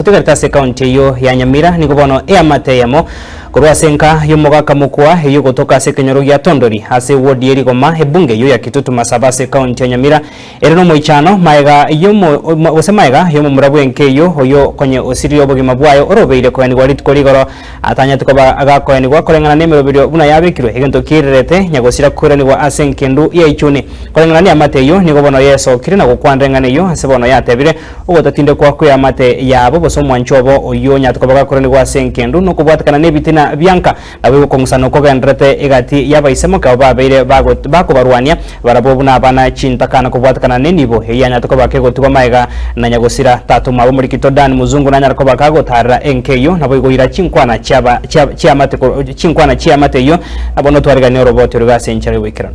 tugerta se county yo ya Nyamira ni kubono mateyemo kurwa senka yomogaka mukwa yo gotoka se kenyoro ya Tondori ase wodi eri goma ebunge yo ya Kitutu Masaba se county ya Nyamira ereno moichano maega yomo osemaega yomo murabu enke yo oyo konye osiri obogima bwayo orobeire ko ni walit koligoro atanya tukoba agako ni gwa korengana nemero bidio buna yabekirwe egento kirerete nyagosira kurani wa asenkendu ya ichuni korengana ni amateyo ni gobono yeso kirina gokwandengana yo ase bono yatebire ugotatinde kwa kwe amate yabo bosomwa nchobo oyo nyatukoba korani wa asenkendu no kubwatakana nebitina Bianca nabo kongusano ko gendrete egati yabaisemo ka babeire bako barwania barabo buna abana chintakana kubwatakana nenibo eyanya tukoba kego tuko maiga na nyagosira tatu mabo muri kitodan muzungu nanya ko bakago tarra enkeyo nabo igoira chinkwana chiamate ko chinkwana chiamate yo abono twariga ne robot ruga senchari wikran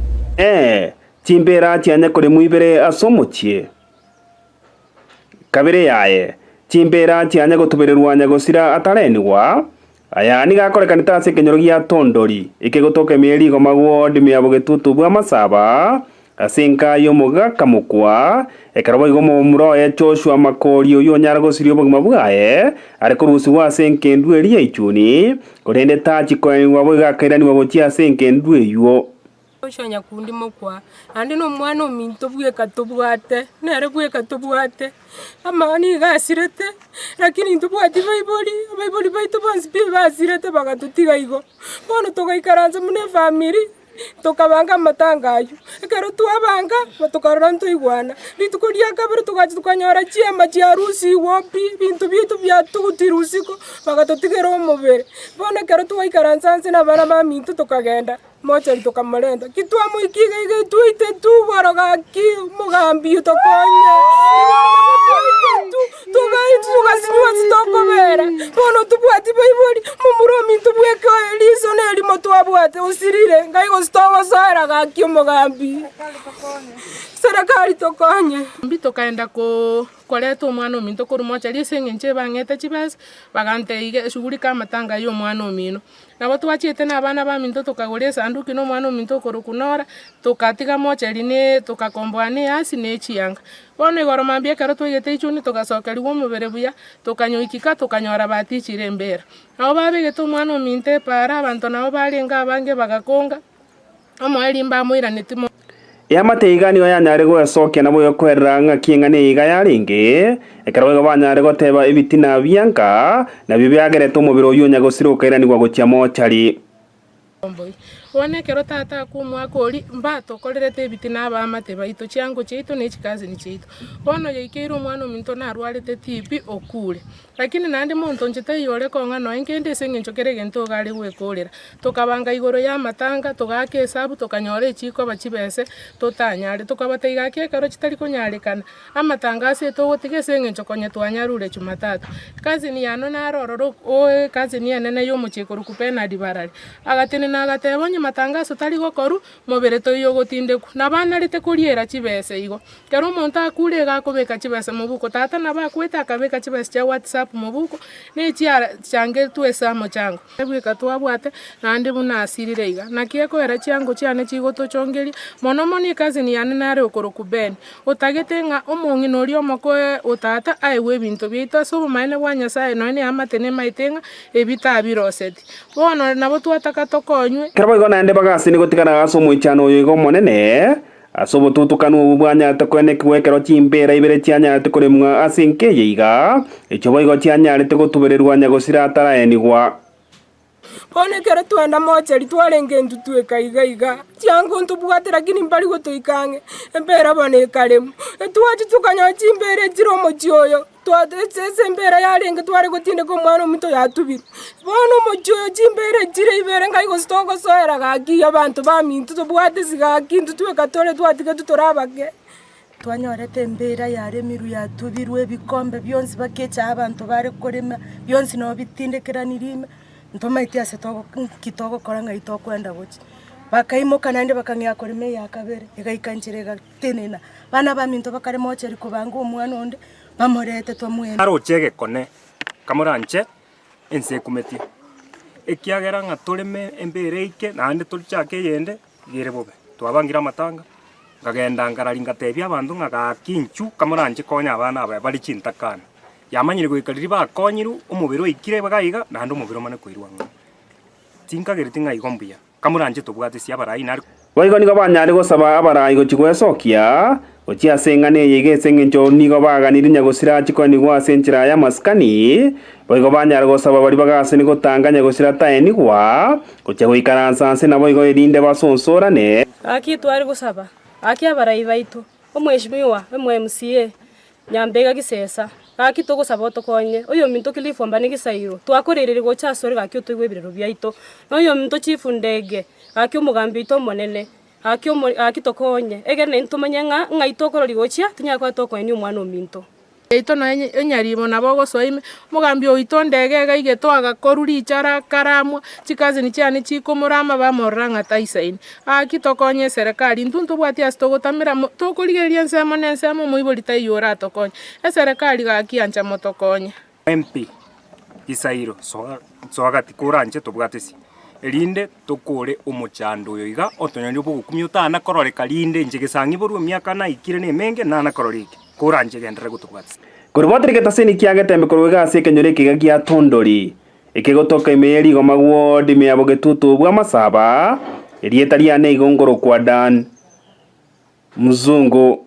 timbera tianya kore muibere asomuchie kabere yaye timbera tianya gotubererwa nyagosira atarenwa aya ni gakoreka nitase kenyoro gia Tondori ikigotoke mieri gomagwo ndimi ya Kitutu bwa Masaba asenka yo mogaka mukwa ekarabo igomo muro ya Joshua Makori oyo nyarago sirio bogima bwaye ari kurusi wa senkendu eri ya ichuni korende tachi ko wabo gakairani wabo chia senkendu eyo Oshanya kundi mukwa andi no mwana ominto bweka tobwate nere bweka tobwate amani gasirete lakini ntubwati baiboli baitu bonsi basirete bagatutiga igo bono togaikaranza mune family tokabanga matangayo ekero twabanga batokarora ntoigwana litukuria kabiri tugachi tukanyora chiema chia rusi wopi bintu bitu bya tugutirusiko bagatotigera omubere bono ekero twaikaranza nse na bana ba mintu tokagenda mocha litokamalenda kitwa muikiga ige tuite tu boroga ki mugambi utokonya tugasinwa sitokobera bono tubwati baiboli mumuro mintu bweke eliso neli motwabwate usirire ngaigo stowa sara gaki mugambi serikali tokonye mbito kaenda ko koleto mwana ominto kuru mocha lisengenche bangete chibas bagante ige shughuli kama tanga yo mwana omino nabo twachite na bana ba minto tukagore sanduki no mwana ominto kuru kunora tukatiga mocha line tukakombwane asi nechianga bono igoro mambia karo twigete ichuni tugasokeri wo mubere buya tukanyoikika tukanyora batichire mbera nabo babegete mwana ominte para abantu nabo balenga abange bagakonga amweli mba muiraniti yamateiga niyo yanyare gwesokia nabo yokwera ng'akieng'ane iga yaringe ekarabo banyare goteba ebitina bianka na bibyagerete omubiro oyo nyagosiruka iranigwa gochia mochari one kero tata kumwaka ori mbato korerete ebitina abamate baito chiango cheito ne chikazi ni cheito bono yeikero mwana ominto narwarete tipi okure lakini nandi muntu njete yore konga no engende sengenchokere gento gari gwekorera tokabanga igoro ya matanga togake hesabu tokanyore chiko bachibese totanyare tokabateiga ke karo chitari konyarekana amatanga ase togotige sengenchokonye twanyarure Jumatatu kazi ni yano narororo o kazi ni yanene yo muchekoro kupena dibarari agatene nagatebonye matangazo tari gokoru mobere toyo gotindeku nabana rite kuriera chibese igo kero muntu akure gakobeka chibese mubuko tata nabakweta akabeka chibese cha WhatsApp mubuko ne change tuesamo chango ebweka twabwate nandi buna asirire iga nakieko era chango cyane chigoto chongeri monomoni kazi ni yane nare okoro kubeni utagetenga omongi nori omoko utata aiwe bintu bita so maine wanya sai no ne amatene maitenga ebita biroseti bono nabo twataka tokonywe karabo nande bagasi ni gotikana aso muichano yigo monene asobo tutukanu bwanya takwene kwekero chimbera ibere cyanya tukoremwa asinke yiga echobo igo cyanya rete gotubererwa nyagosira ataraenigwa pone kero tuenda mocha litwarenge ntutu ekaiga cyango ntubwatira kini mbali gotoikange empera bone kalemu etwachi tukanyo chimbere chiromo chyoyo twatese mbera yarenge tware gotinde ko mwana muto yatubira bono mochoyo chimbere chire ibere ngai go stoko soera gaki abantu ba mintu tubwate siga kintu twekatore twatige tutorabage twanyorete mbera yare miru yatubirwe ebikombe byonsi bakecha abantu bare korema byonsi no bitindekeranirime ntomaiti ase togo kitogo koranga itokwenda gochi bakaimoka nande bakangya korime yakabere egaikanchire gatenena bana ba minto bakare mocheri kubanga omwana onde bamorete twamwene arochege kone kamoranche ense kumeti ekiagera nga turime embereike nande tulichake yende gire bobe twabangira matanga ngagenda ngararinga tebya abantu ngagakinchu kamoranche konya abana aba bali chintakana yamanyire goikariri bakonyiru omubiri oikire bagaiga na ndo omubiri omane koirwa ng'a tinkagereti ng'a igombuya kamuranje tobwate cia barai nari Boigo nigo banyare gosaba abarai gochigwesokia gochiase eng'ane yegese eng'encho nigo baganiri nyagosira chikoni gwase enchera ya maskani boigo banyare gosaba bari bagase ni gotanga nyagosira taenigwa gocha goikaransa nse na boigo erinde basonsorane aki twari gusaba aki abarai baitu omweshimiwa MCA nyambega gisesa aki tugusaba otokonye oyo minto Kilifu mbani gisairo twakorerere gocha asore gaki otugwe birero byaito oyo minto chifu ndege aki omugambi ito monene aki tokonye egene ntumanye ng'a itokorori gochia tinyakwa tokonye omwana ominto ito no enyarimo nabo gosoime mugambi oito ndege gaige twagakoruri ichara karamwa chikazi ni cyane chikomurama bamoranga taisaini aki tokonye serikali ntuntu bwati asitogotamira tokorigeria nsemo nensemo muibori tayora tokonye serikali gaki ancha motokonye MP Isairo soagati kuranje tobwatesi erinde tokore omochando oyo iga otonyani obogukumia otana kororeka rinde njegesangi borwa miaka na ikire ne menge na kororeke kuranje gendere gutubwatsi kuribotri getaseni kiagetembe kurwega ase kenyore kiga gia Tondori ikigotoka imeri gomagwo ndime abo getutu bwa masaba erieta ria ne igongoro kwa Dan Mzungu